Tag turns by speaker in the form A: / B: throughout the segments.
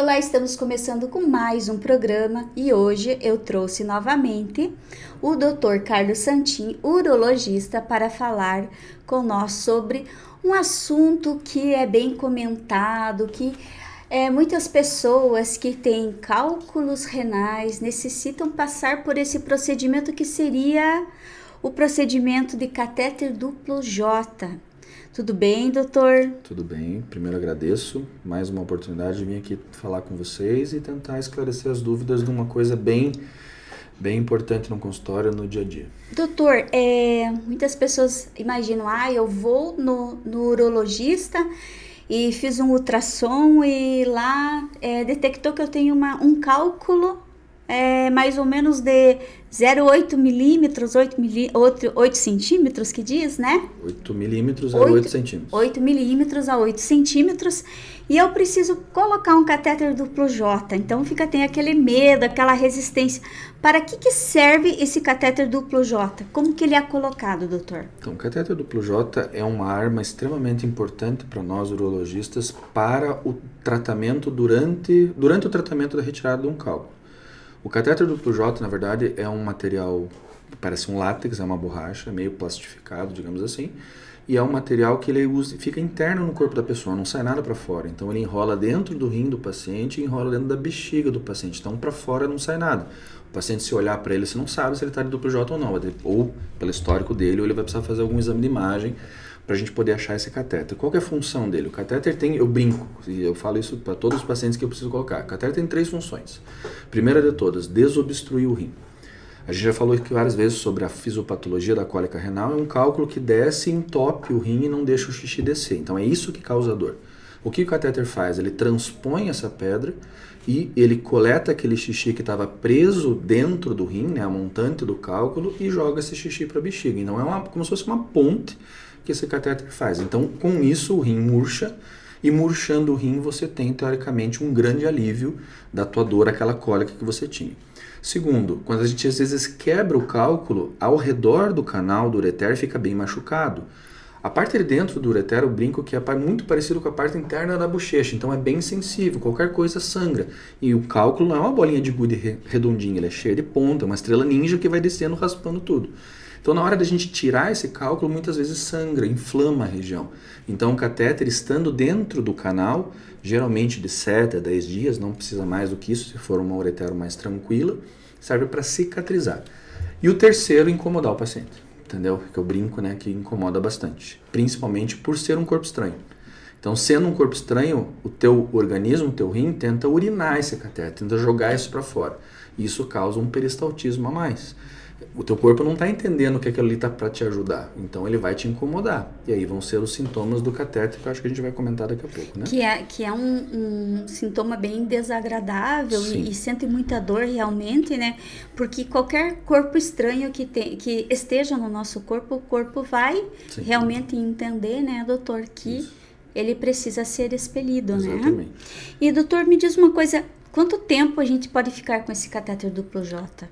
A: Olá, estamos começando com mais um programa e hoje eu trouxe novamente o Dr. Carlos Santin, urologista, para falar com nós sobre um assunto que é bem comentado, que muitas pessoas que têm cálculos renais necessitam passar por esse procedimento que seria o procedimento de catéter duplo J. Tudo bem, doutor?
B: Tudo bem, primeiro agradeço mais uma oportunidade de vir aqui falar com vocês e tentar esclarecer as dúvidas de uma coisa bem importante no consultório, no dia a dia.
A: Doutor, muitas pessoas imaginam, eu vou no urologista e fiz um ultrassom e lá detectou que eu tenho um cálculo mais ou menos de 0,8 milímetros, 8 centímetros que diz, né?
B: 8 milímetros a 8 centímetros.
A: 8 milímetros a 8 centímetros e eu preciso colocar um catéter duplo J. Então tem aquele medo, aquela resistência. Para que serve esse catéter duplo J? Como que ele é colocado, doutor?
B: Então, o catéter duplo J é uma arma extremamente importante para nós urologistas para o tratamento durante o tratamento da retirada de um cálculo. O catéter duplo J, na verdade, é um material, parece um látex, é uma borracha, meio plastificado, digamos assim, e é um material que ele fica interno no corpo da pessoa, não sai nada para fora. Então ele enrola dentro do rim do paciente e enrola dentro da bexiga do paciente. Então para fora não sai nada. O paciente, se olhar para ele, você não sabe se ele está de duplo J ou não, ou pelo histórico dele, ou ele vai precisar fazer algum exame de imagem para a gente poder achar esse catéter. Qual que é a função dele? O catéter eu brinco, e eu falo isso para todos os pacientes que eu preciso colocar. O catéter tem 3 funções. Primeira de todas, desobstruir o rim. A gente já falou aqui várias vezes sobre a fisiopatologia da cólica renal, é um cálculo que desce e entope o rim e não deixa o xixi descer. Então é isso que causa dor. O que o catéter faz? Ele transpõe essa pedra e ele coleta aquele xixi que estava preso dentro do rim, né, a montante do cálculo, e joga esse xixi para a bexiga. Então é como se fosse uma ponte que esse catéter faz. Então, com isso, o rim murcha, e murchando o rim, você tem, teoricamente, um grande alívio da tua dor, aquela cólica que você tinha. Segundo, quando a gente às vezes quebra o cálculo, ao redor do canal do ureter fica bem machucado. A parte de dentro do ureter, eu brinco que é muito parecido com a parte interna da bochecha, então é bem sensível, qualquer coisa sangra. E o cálculo não é uma bolinha de gude redondinha, ele é cheio de ponta, uma estrela ninja que vai descendo, raspando tudo. Então, na hora da gente tirar esse cálculo, muitas vezes sangra, inflama a região. Então, o catéter estando dentro do canal, geralmente de 7 a 10 dias, não precisa mais do que isso, se for uma ureter mais tranquila, serve para cicatrizar. E o terceiro, incomodar o paciente, entendeu? Que eu brinco, né, que incomoda bastante, principalmente por ser um corpo estranho. Então, sendo um corpo estranho, o teu organismo, o teu rim, tenta urinar esse catéter, tenta jogar isso para fora. E isso causa um peristaltismo a mais. O teu corpo não está entendendo que aquilo ali está para te ajudar, então ele vai te incomodar. E aí vão ser os sintomas do catéter, que eu acho que a gente vai comentar daqui a pouco, né?
A: Que é um sintoma bem desagradável e sente muita dor realmente, né? Porque qualquer corpo estranho que esteja no nosso corpo, o corpo vai realmente entender, né, doutor, que ele precisa ser expelido,
B: Exatamente.
A: Né? E, doutor, me diz uma coisa, quanto tempo a gente pode ficar com esse catéter duplo J?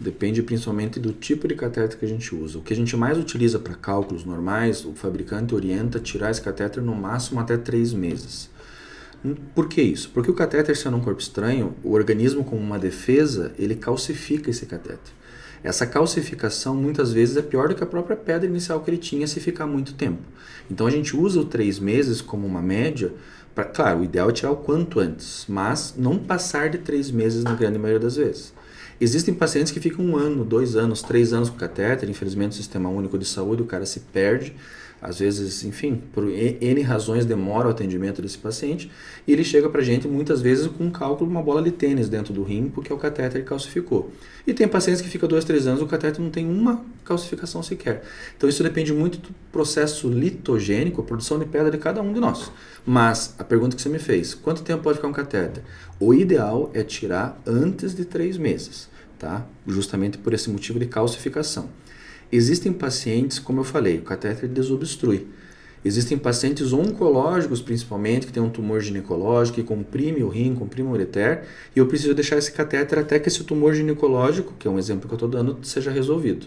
B: Depende principalmente do tipo de catéter que a gente usa. O que a gente mais utiliza para cálculos normais, o fabricante orienta tirar esse catéter no máximo até 3 meses. Por que isso? Porque o catéter, sendo um corpo estranho, o organismo, como uma defesa, ele calcifica esse catéter. Essa calcificação muitas vezes é pior do que a própria pedra inicial que ele tinha se ficar muito tempo. Então a gente usa o 3 meses como uma média. Claro, o ideal é tirar o quanto antes, mas não passar de 3 meses na grande maioria das vezes. Existem pacientes que ficam 1 ano, 2 anos, 3 anos com catéter, infelizmente o Sistema Único de Saúde, o cara se perde, às vezes, enfim, por N razões demora o atendimento desse paciente, e ele chega pra gente muitas vezes com um cálculo, uma bola de tênis dentro do rim, porque o catéter calcificou. E tem pacientes que ficam 2, 3 anos, o catéter não tem uma calcificação sequer. Então isso depende muito do processo litogênico, a produção de pedra de cada um de nós. Mas a pergunta que você me fez, quanto tempo pode ficar um catéter? O ideal é tirar antes de 3 meses, tá? Justamente por esse motivo de calcificação. Existem pacientes, como eu falei, o catéter desobstrui. Existem pacientes oncológicos, principalmente, que têm um tumor ginecológico, que comprime o rim, comprime o ureter, e eu preciso deixar esse catéter até que esse tumor ginecológico, que é um exemplo que eu estou dando, seja resolvido.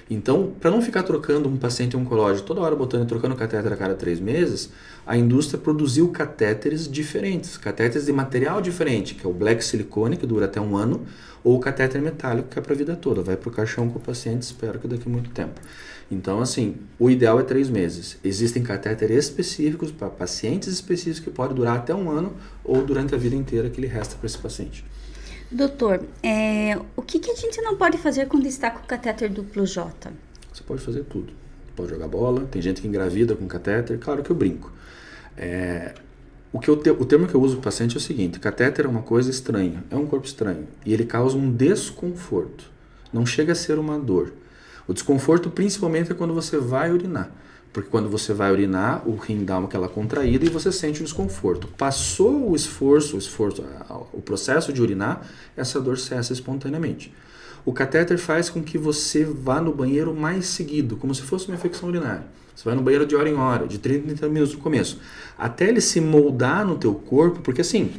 B: Então, para não ficar trocando um paciente oncológico toda hora botando e trocando o catéter a cada 3 meses, a indústria produziu catéteres diferentes, catéteres de material diferente, que é o black silicone, que dura até 1 ano, ou o catéter metálico, que é para a vida toda, vai para o caixão com o paciente, espero que daqui a muito tempo. Então, assim, o ideal é 3 meses. Existem catéteres específicos para pacientes específicos que podem durar até 1 ano ou durante a vida inteira que ele resta para esse paciente.
A: Doutor, o que a gente não pode fazer quando está com o catéter duplo J?
B: Você pode fazer tudo. Pode jogar bola, tem gente que engravida com catéter, claro que eu brinco. O termo que eu uso para o paciente é o seguinte: catéter é uma coisa estranha, é um corpo estranho, e ele causa um desconforto, não chega a ser uma dor. O desconforto principalmente é quando você vai urinar, porque quando você vai urinar, o rim dá aquela contraída e você sente o desconforto. Passou o esforço, o processo de urinar, essa dor cessa espontaneamente. O catéter faz com que você vá no banheiro mais seguido, como se fosse uma infecção urinária. Você vai no banheiro de hora em hora, de 30 em 30 minutos no começo, até ele se moldar no teu corpo, porque assim,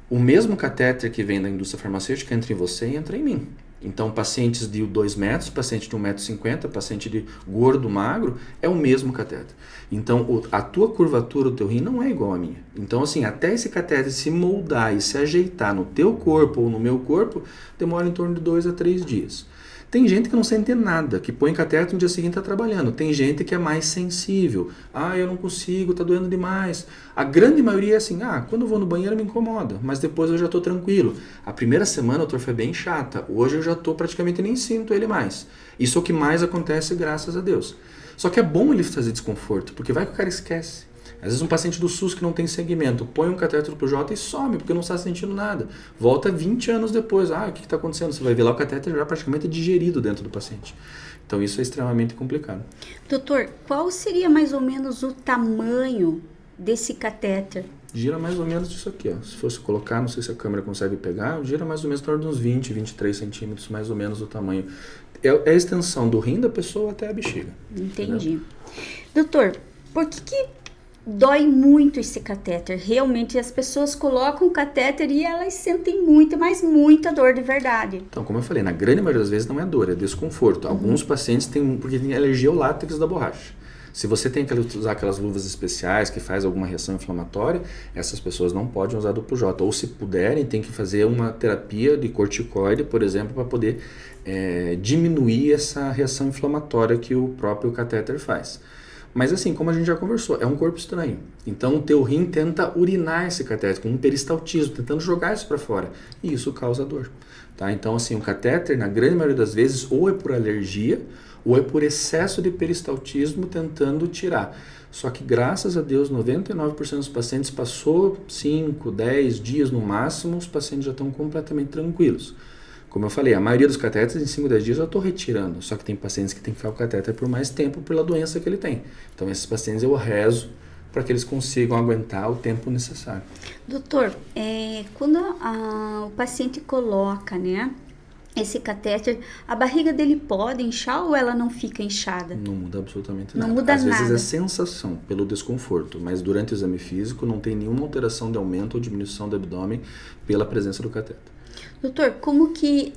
B: o mesmo catéter que vem da indústria farmacêutica entra em você e entra em mim. Então, pacientes de 2 metros, paciente de 1,50 m, paciente de gordo, magro, é o mesmo catéter. Então, a tua curvatura do teu rim não é igual à minha. Então, assim, até esse catéter se moldar e se ajeitar no teu corpo ou no meu corpo, demora em torno de 2 a 3 dias. Tem gente que não sente nada, que põe catéter e no dia seguinte está trabalhando. Tem gente que é mais sensível. Eu não consigo, está doendo demais. A grande maioria é assim, quando eu vou no banheiro me incomoda, mas depois eu já estou tranquilo. A primeira semana, doutor, foi bem chata. Hoje eu já estou praticamente nem sinto ele mais. Isso é o que mais acontece, graças a Deus. Só que é bom ele trazer desconforto, porque vai que o cara esquece. Às vezes um paciente do SUS que não tem segmento, põe um catéter pro J e some, porque não está sentindo nada. Volta 20 anos depois, o que está acontecendo? Você vai ver lá o catéter já praticamente digerido dentro do paciente. Então isso é extremamente complicado.
A: Doutor, qual seria mais ou menos o tamanho desse catéter?
B: Gira mais ou menos isso aqui, ó. Se fosse colocar, não sei se a câmera consegue pegar, gira mais ou menos em torno de uns 20, 23 centímetros, mais ou menos o tamanho. É a extensão do rim da pessoa até a bexiga.
A: Entendi. Entendeu? Doutor, por que dói muito esse catéter? Realmente as pessoas colocam o catéter e elas sentem muito, mas muita dor de verdade.
B: Então, como eu falei, na grande maioria das vezes não é dor, é desconforto. Alguns pacientes têm, porque tem alergia ao látex da borracha. Se você tem que usar aquelas luvas especiais que faz alguma reação inflamatória, essas pessoas não podem usar duplo J. Ou se puderem, tem que fazer uma terapia de corticoide, por exemplo, para poder diminuir essa reação inflamatória que o próprio catéter faz. Mas assim, como a gente já conversou, é um corpo estranho. Então o teu rim tenta urinar esse catéter com um peristaltismo, tentando jogar isso para fora. E isso causa dor. Tá? Então assim, o catéter, na grande maioria das vezes, ou é por alergia, ou é por excesso de peristaltismo tentando tirar. Só que graças a Deus, 99% dos pacientes passou 5, 10 dias no máximo, os pacientes já estão completamente tranquilos. Como eu falei, a maioria dos catéteres em 5, 10 dias eu estou retirando. Só que tem pacientes que tem que ficar com o catéter por mais tempo pela doença que ele tem. Então esses pacientes eu rezo para que eles consigam aguentar o tempo necessário.
A: Doutor, quando o paciente coloca, esse catéter, a barriga dele pode inchar ou ela não fica inchada?
B: Não muda absolutamente nada.
A: Não muda
B: nada. Às vezes é
A: sensação
B: pelo desconforto, mas durante o exame físico não tem nenhuma alteração de aumento ou diminuição do abdômen pela presença do catéter.
A: Doutor, como que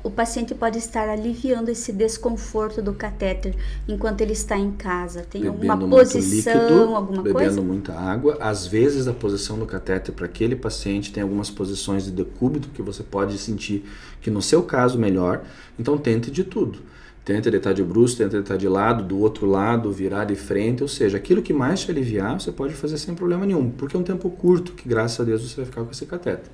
A: o paciente pode estar aliviando esse desconforto do catéter enquanto ele está em casa? Tem alguma posição,
B: líquido,
A: alguma coisa?
B: Bebendo muita água. Às vezes a posição do catéter para aquele paciente tem algumas posições de decúbito que você pode sentir que no seu caso melhor. Então tente de tudo. Tenta deitar de bruços, tenta deitar de lado, do outro lado, virar de frente. Ou seja, aquilo que mais te aliviar você pode fazer sem problema nenhum. Porque é um tempo curto que graças a Deus você vai ficar com esse catéter.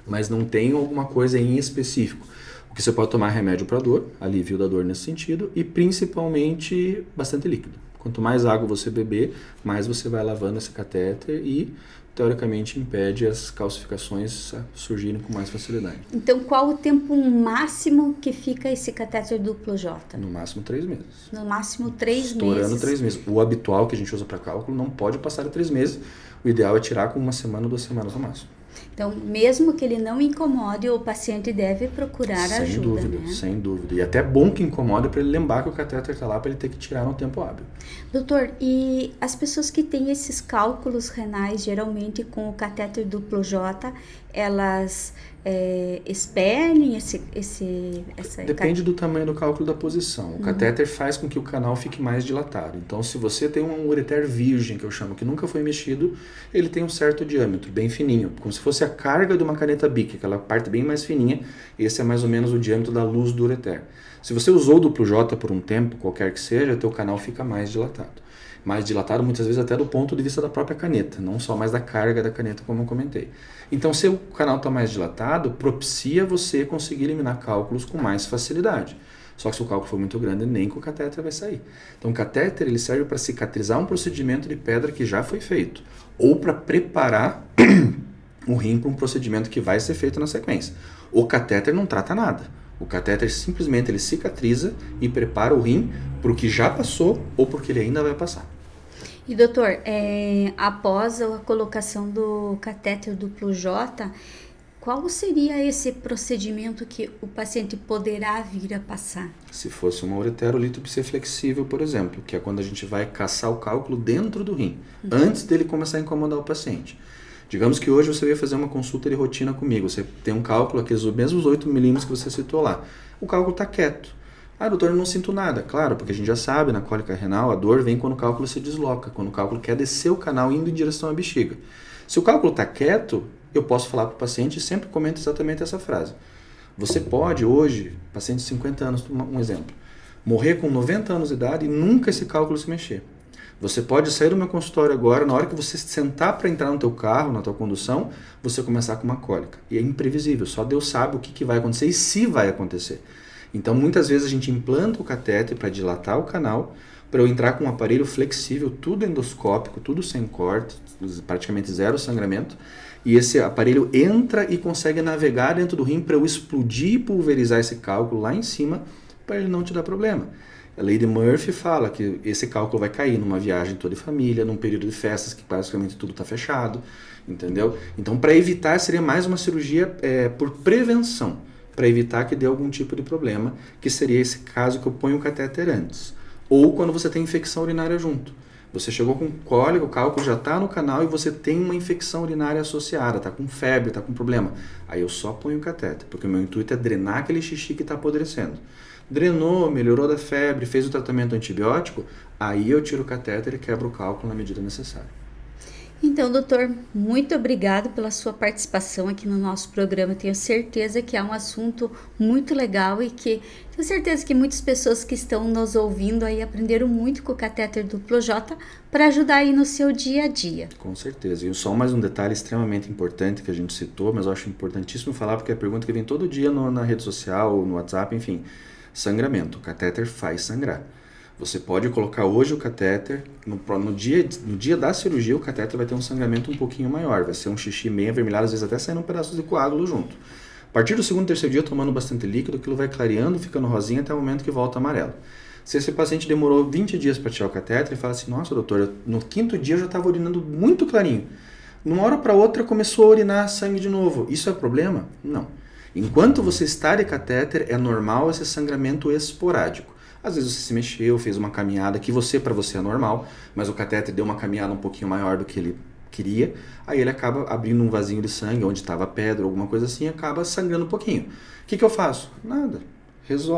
B: Mas não tem alguma coisa em específico. O que você pode tomar remédio para dor, alívio da dor nesse sentido, e principalmente bastante líquido. Quanto mais água você beber, mais você vai lavando esse catéter e, teoricamente, impede as calcificações a surgirem com mais facilidade.
A: Então, qual o tempo máximo que fica esse catéter duplo J?
B: No máximo 3 meses.
A: No máximo 3 meses.
B: Estourando 3 meses. O habitual que a gente usa para cálculo não pode passar de 3 meses. O ideal é tirar com 1 semana ou 2 semanas no máximo.
A: Então, mesmo que ele não incomode, o paciente deve procurar ajuda.
B: Sem dúvida, sem dúvida. E até é bom que incomode para ele lembrar que o catéter está lá para ele ter que tirar no tempo hábil.
A: Doutor, e as pessoas que têm esses cálculos renais, geralmente com o catéter duplo J, elas expelem
B: Depende do tamanho do cálculo da posição. O catéter faz com que o canal fique mais dilatado. Então, se você tem um ureter virgem, que eu chamo, que nunca foi mexido, ele tem um certo diâmetro, bem fininho, como se fosse a carga de uma caneta Bic, aquela parte bem mais fininha. Esse é mais ou menos o diâmetro da luz do ureter. Se você usou o duplo J por um tempo, qualquer que seja, teu canal fica mais dilatado. Mais dilatado muitas vezes até do ponto de vista da própria caneta, não só mais da carga da caneta, como eu comentei. Então, se o canal está mais dilatado, propicia você conseguir eliminar cálculos com mais facilidade. Só que se o cálculo for muito grande, nem com o catéter vai sair. Então, o catéter ele serve para cicatrizar um procedimento de pedra que já foi feito, ou para preparar o rim para um procedimento que vai ser feito na sequência. O catéter não trata nada. O catéter simplesmente ele cicatriza e prepara o rim para o que já passou ou para o que ele ainda vai passar.
A: E doutor, após a colocação do catéter duplo J, qual seria esse procedimento que o paciente poderá vir a passar?
B: Se fosse uma ureterolítopsia flexível, por exemplo, que é quando a gente vai caçar o cálculo dentro do rim, antes dele começar a incomodar o paciente. Digamos que hoje você veio fazer uma consulta de rotina comigo, você tem um cálculo, aqueles mesmos 8 milímetros que você citou lá. O cálculo está quieto. Ah, doutor, eu não sinto nada. Claro, porque a gente já sabe, na cólica renal, a dor vem quando o cálculo se desloca, quando o cálculo quer descer o canal indo em direção à bexiga. Se o cálculo está quieto, eu posso falar para o paciente e sempre comento exatamente essa frase. Você pode hoje, paciente de 50 anos, um exemplo, morrer com 90 anos de idade e nunca esse cálculo se mexer. Você pode sair do meu consultório agora, na hora que você sentar para entrar no teu carro, na tua condução, você começar com uma cólica. E é imprevisível, só Deus sabe o que vai acontecer e se vai acontecer. Então, muitas vezes a gente implanta o catéter para dilatar o canal, para eu entrar com um aparelho flexível, tudo endoscópico, tudo sem corte, praticamente zero sangramento, e esse aparelho entra e consegue navegar dentro do rim para eu explodir e pulverizar esse cálculo lá em cima, para ele não te dar problema. A lei de Murphy fala que esse cálculo vai cair numa viagem toda de família, num período de festas que basicamente tudo está fechado, entendeu? Então, para evitar, seria mais uma cirurgia por prevenção, para evitar que dê algum tipo de problema, que seria esse caso que eu ponho o catéter antes. Ou quando você tem infecção urinária junto. Você chegou com cólica, o cálculo já está no canal e você tem uma infecção urinária associada, está com febre, está com problema. Aí eu só ponho o catéter, porque o meu intuito é drenar aquele xixi que está apodrecendo. Drenou, melhorou da febre, fez o tratamento antibiótico, aí eu tiro o catéter e quebro o cálculo na medida necessária.
A: Então, doutor, muito obrigado pela sua participação aqui no nosso programa. Tenho certeza que é um assunto muito legal e que tenho certeza que muitas pessoas que estão nos ouvindo aí aprenderam muito com o catéter duplo J para ajudar aí no seu dia a dia.
B: Com certeza. E só mais um detalhe extremamente importante que a gente citou, mas eu acho importantíssimo falar porque é a pergunta que vem todo dia na rede social, no WhatsApp, enfim. Sangramento. O catéter faz sangrar. Você pode colocar hoje o catéter, no dia da cirurgia o catéter vai ter um sangramento um pouquinho maior, vai ser um xixi meio avermelhado, às vezes até saindo um pedaço de coágulo junto. A partir do segundo, terceiro dia, tomando bastante líquido, aquilo vai clareando, ficando rosinha até o momento que volta amarelo. Se esse paciente demorou 20 dias para tirar o catéter, ele fala assim, nossa doutor, no quinto dia eu já estava urinando muito clarinho. De uma hora para outra começou a urinar sangue de novo. Isso é problema? Não. Enquanto você está de catéter, é normal esse sangramento esporádico. Às vezes você se mexeu, fez uma caminhada que para você é normal, mas o catéter deu uma caminhada um pouquinho maior do que ele queria, aí ele acaba abrindo um vasinho de sangue onde estava pedra, alguma coisa assim, e acaba sangrando um pouquinho. O que eu faço? Nada.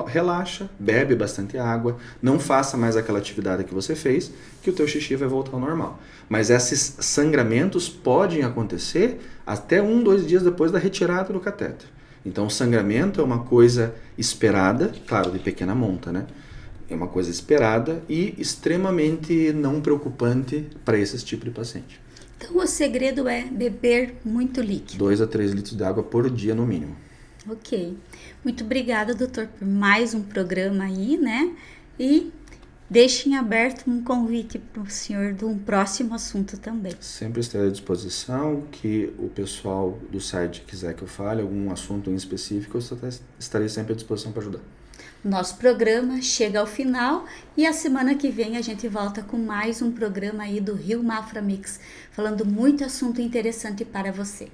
B: Relaxa, bebe bastante água, não faça mais aquela atividade que você fez, que o teu xixi vai voltar ao normal. Mas esses sangramentos podem acontecer até 1-2 dias depois da retirada do catéter. Então o sangramento é uma coisa esperada, claro, de pequena monta, né? É uma coisa esperada e extremamente não preocupante para esse tipo de paciente.
A: Então o segredo é beber muito líquido.
B: 2 a 3 litros de água por dia no mínimo.
A: Ok. Muito obrigada, doutor, por mais um programa aí, né? E deixem aberto um convite para o senhor de um próximo assunto também.
B: Sempre estarei à disposição, que o pessoal do site quiser que eu fale algum assunto em específico, eu estarei sempre à disposição para ajudar.
A: Nosso programa chega ao final e a semana que vem a gente volta com mais um programa aí do Rio Mafra Mix, falando muito assunto interessante para você.